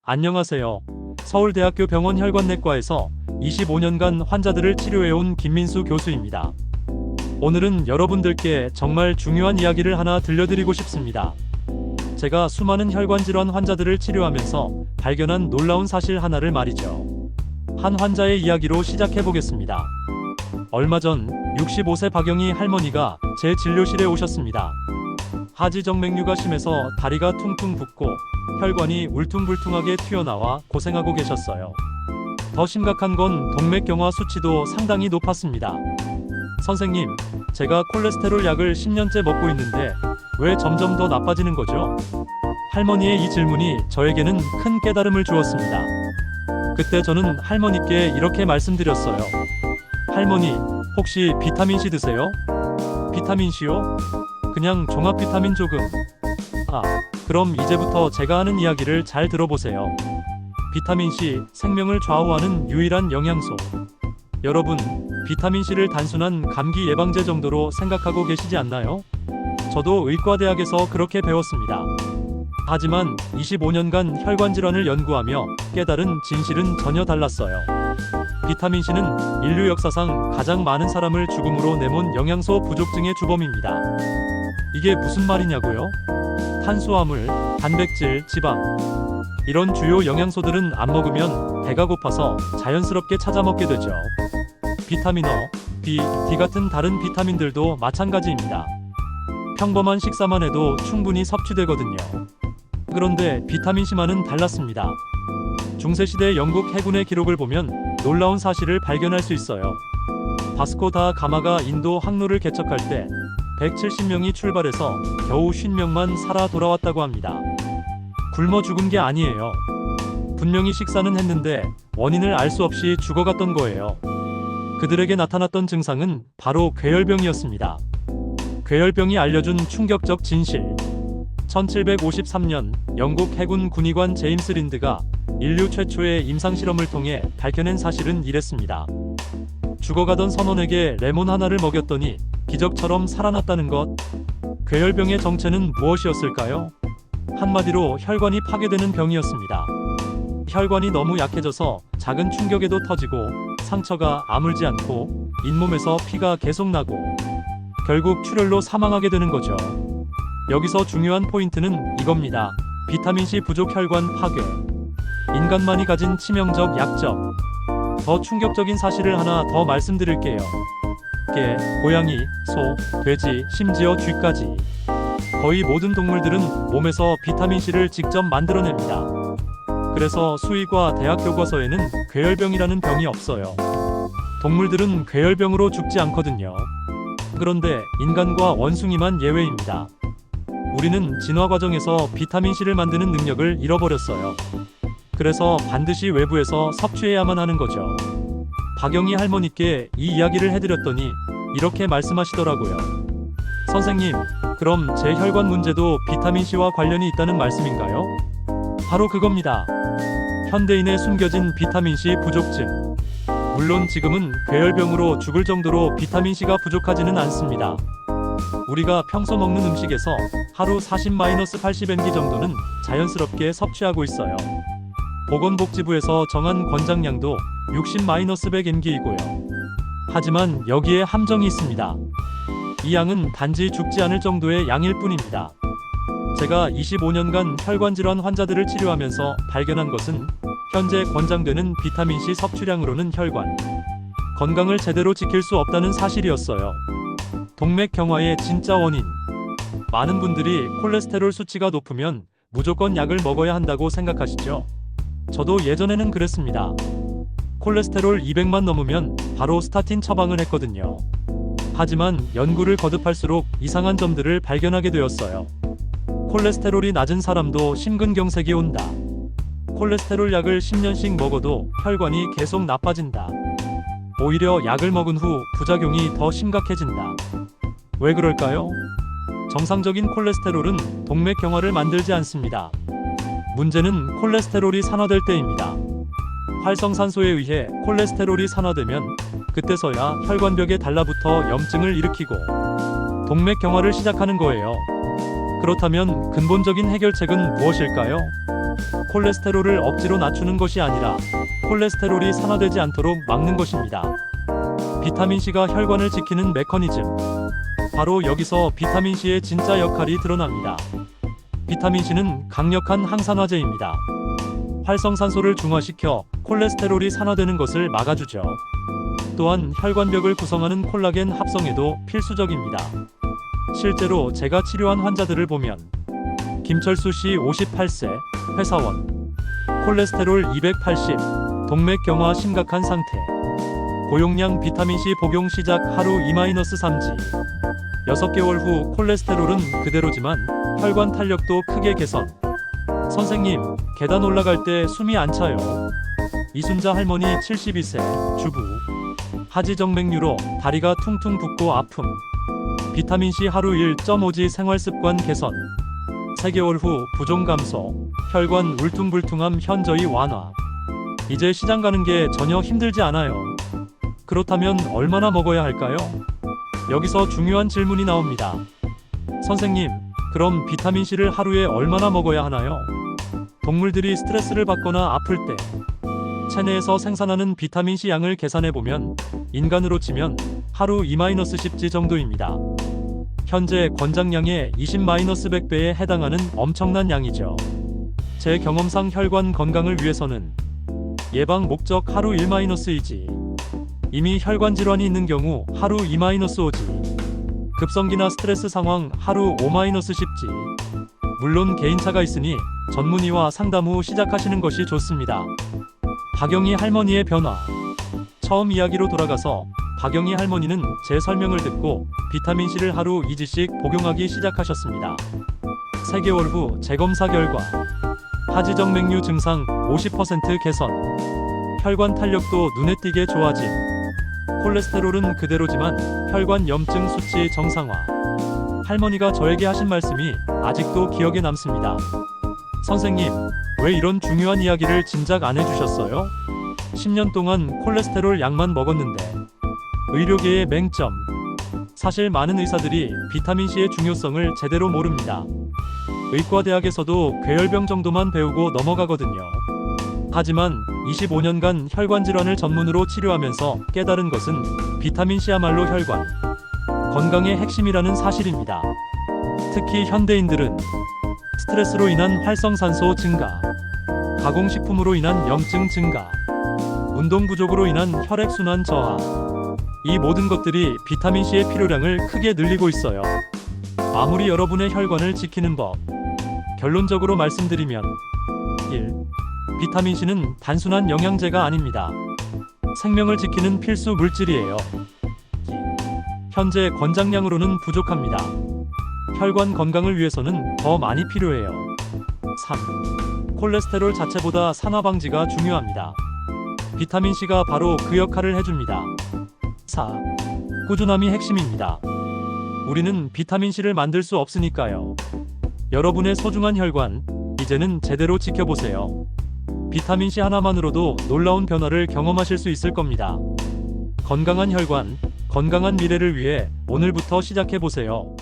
안녕하세요. 서울대학교 병원 혈관내과에서 25년간 환자들을 치료해온 김민수 교수입니다. 오늘은 여러분들께 정말 중요한 이야기를 하나 들려드리고 싶습니다. 제가 수많은 혈관질환 환자들을 치료하면서 발견한 놀라운 사실 하나를 말이죠. 한 환자의 이야기로 시작해보겠습니다. 얼마 전 65세 박영희 할머니가 제 진료실에 오셨습니다. 하지정맥류가 심해서 다리가 퉁퉁 붓고 혈관이 울퉁불퉁하게 튀어나와 고생하고 계셨어요. 더 심각한 건 동맥경화 수치도 상당히 높았습니다. 선생님, 제가 콜레스테롤 약을 10년째 먹고 있는데 왜 점점 더 나빠지는 거죠? 할머니의 이 질문이 저에게는 큰 깨달음을 주었습니다. 그때 저는 할머니께 이렇게 말씀드렸어요. 할머니, 혹시 비타민C 드세요? 비타민C요? 그냥 종합 비타민 조금. 그럼 이제부터 제가 하는 이야기를 잘 들어보세요. 비타민C, 생명을 좌우하는 유일한 영양소. 여러분, 비타민C를 단순한 감기 예방제 정도로 생각하고 계시지 않나요? 저도 의과대학에서 그렇게 배웠습니다. 하지만 25년간 혈관질환을 연구하며 깨달은 진실은 전혀 달랐어요. 비타민C는 인류 역사상 가장 많은 사람을 죽음으로 내몬 영양소 부족증의 주범입니다. 이게 무슨 말이냐고요? 탄수화물, 단백질, 지방, 이런 주요 영양소들은 안 먹으면 배가 고파서 자연스럽게 찾아 먹게 되죠. 비타민 O, B, D 같은 다른 비타민들도 마찬가지입니다. 평범한 식사만 해도 충분히 섭취되거든요. 그런데 비타민C만은 달랐습니다. 중세시대 영국 해군의 기록을 보면 놀라운 사실을 발견할 수 있어요. 바스코 다 가마가 인도 항로를 개척할 때 170명이 출발해서 겨우 50명만 살아 돌아왔다고 합니다. 굶어 죽은 게 아니에요. 분명히 식사는 했는데 원인을 알 수 없이 죽어갔던 거예요. 그들에게 나타났던 증상은 바로 괴혈병이었습니다. 괴혈병이 알려준 충격적 진실. 1753년 영국 해군 군의관 제임스 린드가 인류 최초의 임상실험을 통해 밝혀낸 사실은 이랬습니다. 죽어가던 선원에게 레몬 하나를 먹였더니 기적처럼 살아났다는 것. 괴혈병의 정체는 무엇이었을까요? 한마디로 혈관이 파괴되는 병이었습니다. 혈관이 너무 약해져서 작은 충격에도 터지고 상처가 아물지 않고 잇몸에서 피가 계속 나고 결국 출혈로 사망하게 되는 거죠. 여기서 중요한 포인트는 이겁니다. 비타민C 부족 혈관 파괴. 인간만이 가진 치명적 약점. 더 충격적인 사실을 하나 더 말씀드릴게요. 개, 고양이, 소, 돼지, 심지어 쥐까지. 거의 모든 동물들은 몸에서 비타민C를 직접 만들어냅니다. 그래서 수의과 대학 교과서에는 괴혈병이라는 병이 없어요. 동물들은 괴혈병으로 죽지 않거든요. 그런데 인간과 원숭이만 예외입니다. 우리는 진화 과정에서 비타민C를 만드는 능력을 잃어버렸어요. 그래서 반드시 외부에서 섭취해야만 하는 거죠. 박영희 할머니께 이 이야기를 해드렸더니 이렇게 말씀하시더라고요. 선생님, 그럼 제 혈관 문제도 비타민C와 관련이 있다는 말씀인가요? 바로 그겁니다. 현대인의 숨겨진 비타민C 부족증. 물론 지금은 괴혈병으로 죽을 정도로 비타민C가 부족하지는 않습니다. 우리가 평소 먹는 음식에서 하루 40-80mg 정도는 자연스럽게 섭취하고 있어요. 보건복지부에서 정한 권장량도 60-100mg이고요. 하지만 여기에 함정이 있습니다. 이 양은 단지 죽지 않을 정도의 양일 뿐입니다. 제가 25년간 혈관질환 환자들을 치료하면서 발견한 것은 현재 권장되는 비타민C 섭취량으로는 혈관 건강을 제대로 지킬 수 없다는 사실이었어요. 동맥경화의 진짜 원인. 많은 분들이 콜레스테롤 수치가 높으면 무조건 약을 먹어야 한다고 생각하시죠? 저도 예전에는 그랬습니다. 콜레스테롤 200만 넘으면 바로 스타틴 처방을 했거든요. 하지만 연구를 거듭할수록 이상한 점들을 발견하게 되었어요. 콜레스테롤이 낮은 사람도 심근경색이 온다. 콜레스테롤 약을 10년씩 먹어도 혈관이 계속 나빠진다. 오히려 약을 먹은 후 부작용이 더 심각해진다. 왜 그럴까요? 정상적인 콜레스테롤은 동맥경화를 만들지 않습니다. 문제는 콜레스테롤이 산화될 때입니다. 활성산소에 의해 콜레스테롤이 산화되면 그때서야 혈관벽에 달라붙어 염증을 일으키고 동맥경화를 시작하는 거예요. 그렇다면 근본적인 해결책은 무엇일까요? 콜레스테롤을 억지로 낮추는 것이 아니라 콜레스테롤이 산화되지 않도록 막는 것입니다. 비타민C가 혈관을 지키는 메커니즘. 바로 여기서 비타민C의 진짜 역할이 드러납니다. 비타민C는 강력한 항산화제입니다. 활성산소를 중화시켜 콜레스테롤이 산화되는 것을 막아주죠. 또한 혈관벽을 구성하는 콜라겐 합성에도 필수적입니다. 실제로 제가 치료한 환자들을 보면 김철수 씨 58세, 회사원, 콜레스테롤 280, 동맥경화 심각한 상태, 고용량 비타민C 복용 시작 하루 2-3지, 6개월 후 콜레스테롤은 그대로지만 혈관 탄력도 크게 개선. 선생님, 계단 올라갈 때 숨이 안 차요. 이순자 할머니 72세, 주부, 하지정맥류로 다리가 퉁퉁 붓고 아픔. 비타민C 하루 1.5지 생활습관 개선. 3개월 후 부종 감소, 혈관 울퉁불퉁함 현저히 완화. 이제 시장 가는 게 전혀 힘들지 않아요. 그렇다면 얼마나 먹어야 할까요? 여기서 중요한 질문이 나옵니다. 선생님, 그럼 비타민C를 하루에 얼마나 먹어야 하나요? 동물들이 스트레스를 받거나 아플 때 체내에서 생산하는 비타민C 양을 계산해보면 인간으로 치면 하루 2-10지 정도입니다. 현재 권장량의 20-100배에 해당하는 엄청난 양이죠. 제 경험상 혈관 건강을 위해서는 예방 목적 하루 1-2지, 이미 혈관 질환이 있는 경우 하루 2-5지, 급성기나 스트레스 상황 하루 5-10지. 물론 개인차가 있으니 전문의와 상담 후 시작하시는 것이 좋습니다. 박영희 할머니의 변화. 처음 이야기로 돌아가서 박영희 할머니는 제 설명을 듣고 비타민C를 하루 2지씩 복용하기 시작하셨습니다. 3개월 후 재검사 결과 하지정맥류 증상 50% 개선, 혈관 탄력도 눈에 띄게 좋아짐, 콜레스테롤은 그대로지만 혈관 염증 수치 정상화. 할머니가 저에게 하신 말씀이 아직도 기억에 남습니다. 선생님, 왜 이런 중요한 이야기를 진작 안 해주셨어요? 10년 동안 콜레스테롤 약만 먹었는데. 의료계의 맹점. 사실 많은 의사들이 비타민C의 중요성을 제대로 모릅니다. 의과대학에서도 괴혈병 정도만 배우고 넘어가거든요. 하지만 25년간 혈관 질환을 전문으로 치료하면서 깨달은 것은 비타민C야말로 혈관 건강의 핵심이라는 사실입니다. 특히 현대인들은 스트레스로 인한 활성산소 증가, 가공식품으로 인한 염증 증가, 운동 부족으로 인한 혈액순환 저하, 이 모든 것들이 비타민C의 필요량을 크게 늘리고 있어요. 아무리 여러분의 혈관을 지키는 법, 결론적으로 말씀드리면 1. 비타민C는 단순한 영양제가 아닙니다. 생명을 지키는 필수 물질이에요. 2. 현재 권장량으로는 부족합니다. 혈관 건강을 위해서는 더 많이 필요해요. 3. 콜레스테롤 자체보다 산화 방지가 중요합니다. 비타민C가 바로 그 역할을 해줍니다. 4. 꾸준함이 핵심입니다. 우리는 비타민C를 만들 수 없으니까요. 여러분의 소중한 혈관, 이제는 제대로 지켜보세요. 비타민C 하나만으로도 놀라운 변화를 경험하실 수 있을 겁니다. 건강한 혈관, 건강한 미래를 위해 오늘부터 시작해보세요.